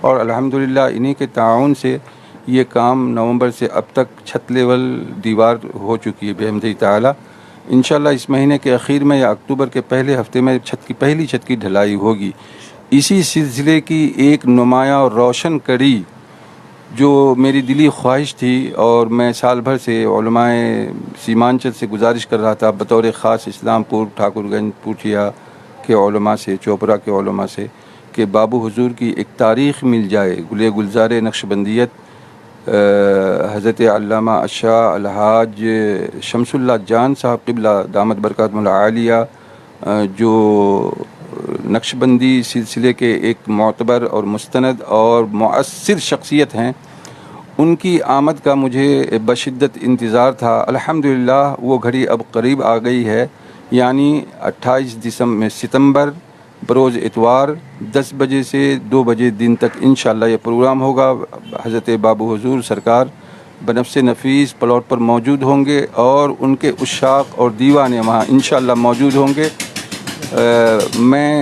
और अल्हम्दुलिल्लाह इन्हीं के ताउन से ये काम नवंबर से अब तक छत लेवल दीवार हो चुकी है बेहमदी ताला। इंशाल्लाह इस महीने के आखिर में या अक्टूबर के पहले हफ्ते में पहली छत की ढलाई होगी। इसी सिलसिले की एक नुमाया और रोशन कड़ी जो मेरी दिली ख्वाहिश थी और मैं साल भर से उलमाए सीमांचल से गुजारिश कर रहा था बतौर ख़ास इस्लामपुर, ठाकुरगंज, पूठिया के उलमा से, चोपड़ा के उलमा से, कि बाबू हुजूर की एक तारीख़ मिल जाए। गुले गुलजार नक्शबंदियत हज़रत अल्लामा अशाह अलहाज शमसुल्लाह जान साहब क़िबला दामत बरकातुहुल आलिया जो नक्शबंदी सिलसिले के एक मोतबर और मुस्तनद और मुअस्सिर शख्सियत हैं, उनकी आमद का मुझे बशिद्दत इंतज़ार था। अल्हम्दुलिल्लाह वो घड़ी अब करीब आ गई है, यानी 28 सितंबर बरोज़ इतवार 10 बजे से 2 बजे दिन तक इंशाअल्लाह ये प्रोग्राम होगा। हज़रत बाबू हुजूर सरकार बनफ्से नफीस प्लॉट पर मौजूद होंगे और उनके उशाक और दीवाने वहाँ इंशाअल्लाह मौजूद होंगे। मैं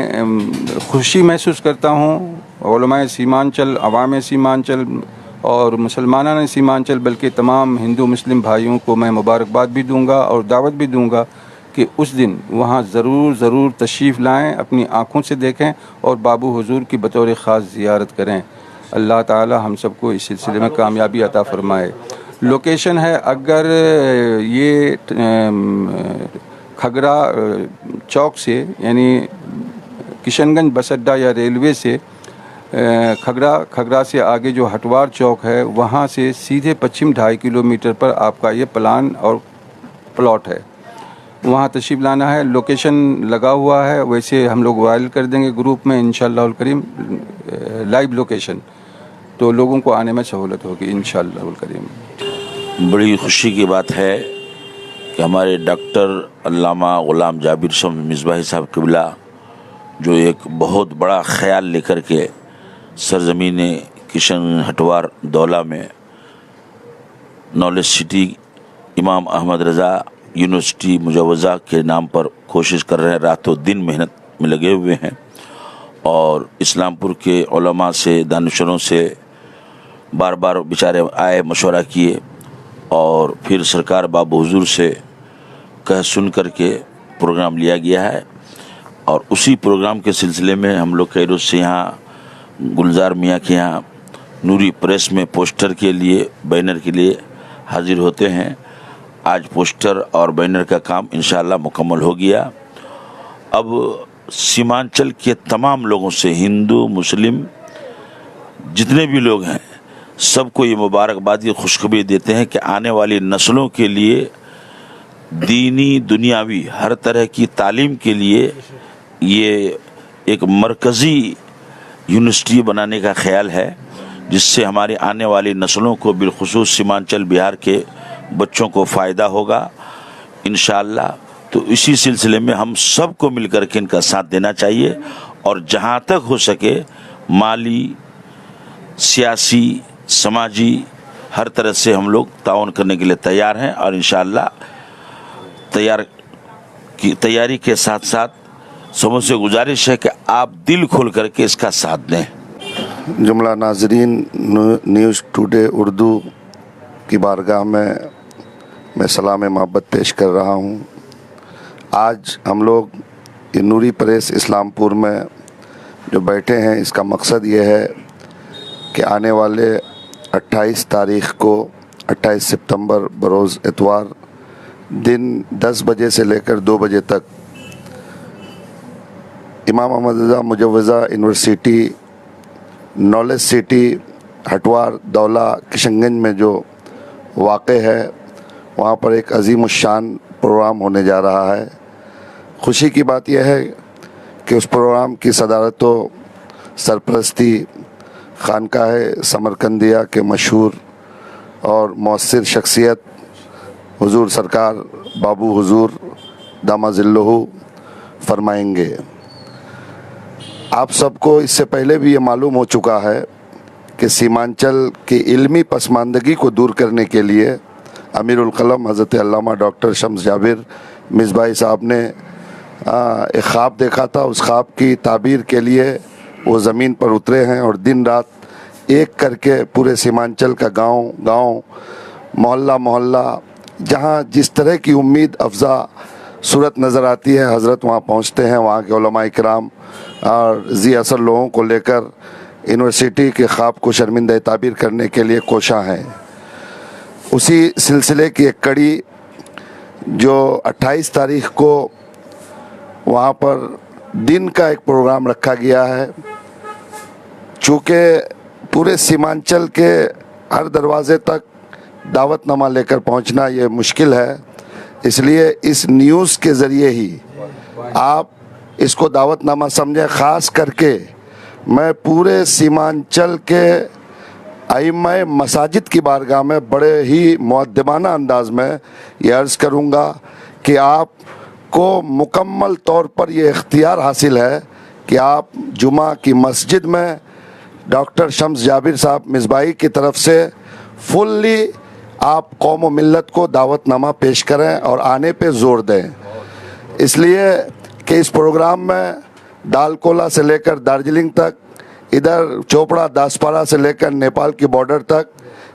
खुशी महसूस करता हूँ उलमाए सीमांचल, अवाम सीमांचल और मुसलमानान सीमांचल, बल्कि तमाम हिंदू मुस्लिम भाइयों को मैं मुबारकबाद भी दूँगा और दावत भी दूँगा कि उस दिन वहाँ ज़रूर तशरीफ़ लाएँ, अपनी आँखों से देखें और बाबू हुजूर की बतौर ख़ास ज़ियारत करें। अल्लाह ताला हम सबको इस सिलसिले में कामयाबी अता फ़रमाए। लोकेशन है, अगर ये खगरा चौक से यानी किशनगंज बस अड्डा या रेलवे से खगरा से आगे जो हटवार चौक है वहाँ से सीधे पश्चिम 2.5 किलोमीटर पर आपका ये प्लान और प्लॉट है, वहाँ तशरीफ़ लाना है। लोकेशन लगा हुआ है, वैसे हम लोग वायरल कर देंगे ग्रुप में इंशाअल्लाहुल करीम लाइव लोकेशन, तो लोगों को आने में सहूलत होगी इंशाअल्लाहुल करीम। बड़ी खुशी की बात है कि हमारे डॉक्टर अल्लामा ग़ुलाम जाबिर शम्स मिसबाही साहब क़िबला जो एक बहुत बड़ा ख़याल लेकर के सरज़मीन किशन हटवार दौला में नॉलेज सिटी इमाम अहमद रज़ा यूनिवर्सिटी मुजवज़ा के नाम पर कोशिश कर रहे हैं, रातों दिन मेहनत में लगे हुए हैं और इस्लामपुर के उलमा से, दानिशवरों से बार बार बेचारे आए, मशवरा किए और फिर सरकार बाबू हुजूर से कह सुन कर के प्रोग्राम लिया गया है। और उसी प्रोग्राम के सिलसिले में हम लोग कैरो से यहाँ गुलजार मियाँ के यहाँ नूरी प्रेस में पोस्टर के लिए, बैनर के लिए हाजिर होते हैं। आज पोस्टर और बैनर का काम इंशाअल्लाह मुकम्मल हो गया। अब सीमांचल के तमाम लोगों से, हिंदू मुस्लिम जितने भी लोग हैं, सबको ये मुबारकबाद की खुशखबरी देते हैं कि आने वाली नस्लों के लिए दीनी दुनियावी हर तरह की तालीम के लिए ये एक मरकज़ी यूनिवर्सिटी बनाने का ख्याल है, जिससे हमारी आने वाली नस्लों को बिलखुसूस सीमांचल बिहार के बच्चों को फ़ायदा होगा इंशाअल्लाह। तो इसी सिलसिले में हम सबको मिलकर के इनका साथ देना चाहिए और जहाँ तक हो सके माली, सियासी, समाजी हर तरह से हम लोग ताउन करने के लिए तैयार हैं और इंशाअल्लाह तैयारी के साथ साथ समूह से गुजारिश है कि आप दिल खोल करके इसका साथ दें। जुमला नाजरीन, न्यूज़ टुडे उर्दू की बारगाह में मैं सलाम मोहब्बत पेश कर रहा हूँ। आज हम लोग ये नूरी प्रेस इस्लामपुर में जो बैठे हैं, इसका मकसद ये है कि आने वाले 28 तारीख़ को 28 सितंबर बरोज़ इतवार दिन 10 बजे से लेकर 2 बजे तक इमाम अहमद रज़ा मुजवज़ा यूनिवर्सिटी नॉलेज सिटी हटवार दौला किशनगंज में जो वाक़ है, वहाँ पर एक अज़ीमुश्शान प्रोग्राम होने जा रहा है। खुशी की बात यह है कि उस प्रोग्राम की सदारत व सरपरस्ती खानकाह समरकंदिया के मशहूर और मौसर शख्सियत हुजूर सरकार बाबू हुजूर दामा ज़िल्लुहु फरमाएंगे। आप सबको इससे पहले भी ये मालूम हो चुका है कि सीमांचल की इल्मी पसमानदगी को दूर करने के लिए अमीरुल क़लम हज़रत अल्लामा डॉक्टर शम्स जाबिर मिसबाही साहब ने एक ख्वाब देखा था। उस ख्वाब की ताबीर के लिए वो ज़मीन पर उतरे हैं और दिन रात एक करके पूरे सीमांचल का गांव गांव, मोहल्ला मोहल्ला, जहां जिस तरह की उम्मीद अफजा सूरत नज़र आती है, हज़रत वहां पहुंचते हैं। वहां के उलमा इकराम और जी असर लोगों को लेकर यूनिवर्सिटी के ख्वाब को शर्मिंदा ताबीर करने के लिए कोशा हैं। उसी सिलसिले की एक कड़ी जो 28 तारीख को वहाँ पर दिन का एक प्रोग्राम रखा गया है। चूँकि पूरे सीमांचल के हर दरवाज़े तक दावतनामा लेकर पहुँचना ये मुश्किल है, इसलिए इस न्यूज़ के ज़रिए ही आप इसको दावतनामा समझें। ख़ास करके मैं पूरे सीमांचल के आइम्मा मसाजिद की बारगाह में बड़े ही मुअद्दिबाना अंदाज में ये अर्ज़ करूँगा कि आपको मुकम्मल तौर पर ये इख्तियार हासिल है कि आप जुमा की मस्जिद में डॉक्टर शम्स जाबिर साहब मिसबाही की तरफ से फुल्ली आप कौम व मिल्लत को दावतनामा पेश करें और आने पे ज़ोर दें, इसलिए कि इस प्रोग्राम में दालकोला से लेकर दार्जिलिंग तक, इधर चोपड़ा दासपाड़ा से लेकर नेपाल की बॉर्डर तक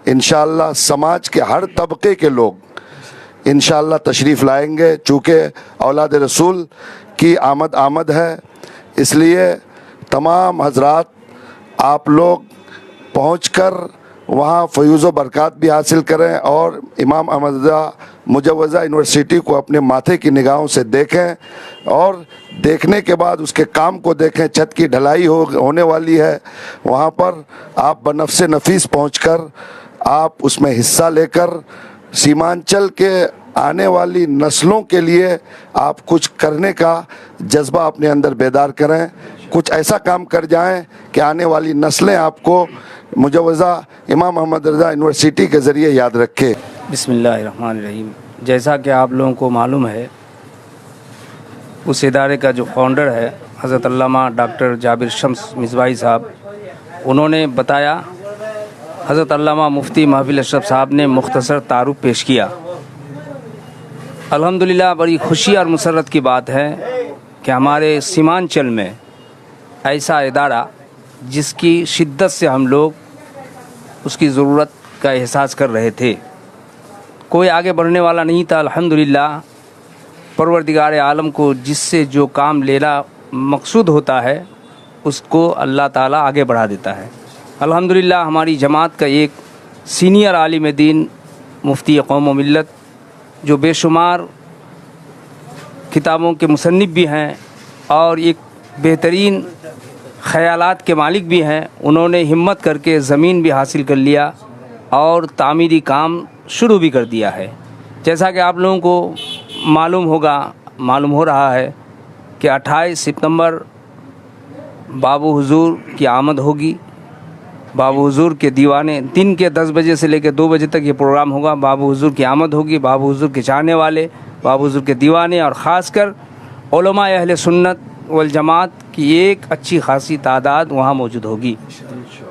इंशाअल्लाह समाज के हर तबके के लोग इंशाअल्लाह तशरीफ़ लाएंगे। चूँकि औलाद रसूल की आमद है, इसलिए तमाम हजरात आप लोग पहुंचकर वहाँ फ़यूज़ व बरक़ात भी हासिल करें और इमाम अहमद रज़ा मुजव्वज़ा यूनिवर्सिटी को अपने माथे की निगाहों से देखें और देखने के बाद उसके काम को देखें। छत की ढलाई होने वाली है, वहाँ पर आप बनफ्स नफीस पहुंचकर आप उसमें हिस्सा लेकर सीमांचल के आने वाली नस्लों के लिए आप कुछ करने का जज्बा अपने अंदर बेदार करें। कुछ ऐसा काम कर जाएं कि आने वाली नस्लें आपको मुजव्वज़ा इमाम अहमद रज़ा यूनिवर्सिटी के ज़रिए याद रखें। बिस्मिल्लाहिर्रहमानिर्रहीम। जैसा कि आप लोगों को मालूम है, उस इदारे का जो फाउंडर है हज़रत अल्लामा डॉक्टर जाबिर शम्स मिसबाही साहब, उन्होंने बताया। हज़रत अल्लामा मुफ्ती महफिल अशरफ साहब ने मुख्तसर तारुफ पेश किया। अल्हम्दुलिल्लाह बड़ी खुशी और मुसर्रत की बात है कि हमारे सीमांचल में ऐसा इदारा जिसकी शिद्दत से हम लोग उसकी ज़रूरत का एहसास कर रहे थे, कोई आगे बढ़ने वाला नहीं था। अल्हम्दुलिल्लाह परवरदिगार आलम को जिससे जो काम लेना मकसूद होता है उसको अल्लाह ताला आगे बढ़ा देता है। अल्हम्दुलिल्लाह हमारी जमात का एक सीनियर आलिम दीन मुफ्ती कौम व मिल्लत, जो बेशुमार किताबों के मुसन्निफ़ भी हैं और एक बेहतरीन ख़यालात के मालिक भी हैं, उन्होंने हिम्मत करके ज़मीन भी हासिल कर लिया और तामीरी काम शुरू भी कर दिया है। जैसा कि आप लोगों को मालूम हो रहा है कि 28 सितंबर बाबू हुजूर की आमद होगी। बाबू हुजूर के दीवाने दिन के 10 बजे से लेकर 2 बजे तक ये प्रोग्राम होगा। बाबू हुजूर की आमद होगी। बाबू हुजूर के चाहने वाले, बाबू हुजूर के दीवाने और ख़ासकर उलमा अहले सुन्नत वल जमात की एक अच्छी खासी तादाद वहाँ मौजूद होगी।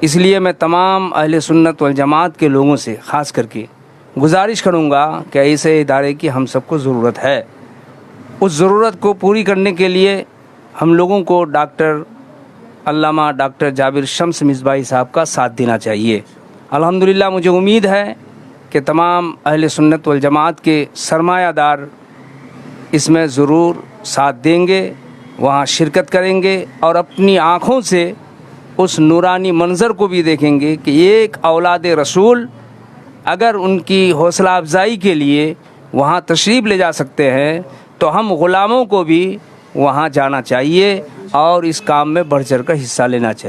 इसलिए मैं तमाम अहले सुन्नत वल जमात के लोगों से ख़ास करके गुजारिश करूँगा कि ऐसे इदारे की हम सबको ज़रूरत है। उस ज़रूरत को पूरी करने के लिए हम लोगों को अल्लामा डॉक्टर जाबिर शम्स मिसबाही साहब का साथ देना चाहिए। अल्हम्दुलिल्लाह मुझे उम्मीद है कि तमाम अहले सुन्नत वल जमात के सरमायादार इसमें ज़रूर साथ देंगे, वहाँ शिरकत करेंगे और अपनी आँखों से उस नूरानी मंज़र को भी देखेंगे कि एक औलाद रसूल अगर उनकी हौसला अफजाई के लिए वहाँ तशरीफ़ ले जा सकते हैं तो हम ग़ुलामों को भी वहाँ जाना चाहिए और इस काम में बढ़ चढ़ कर हिस्सा लेना चाहिए।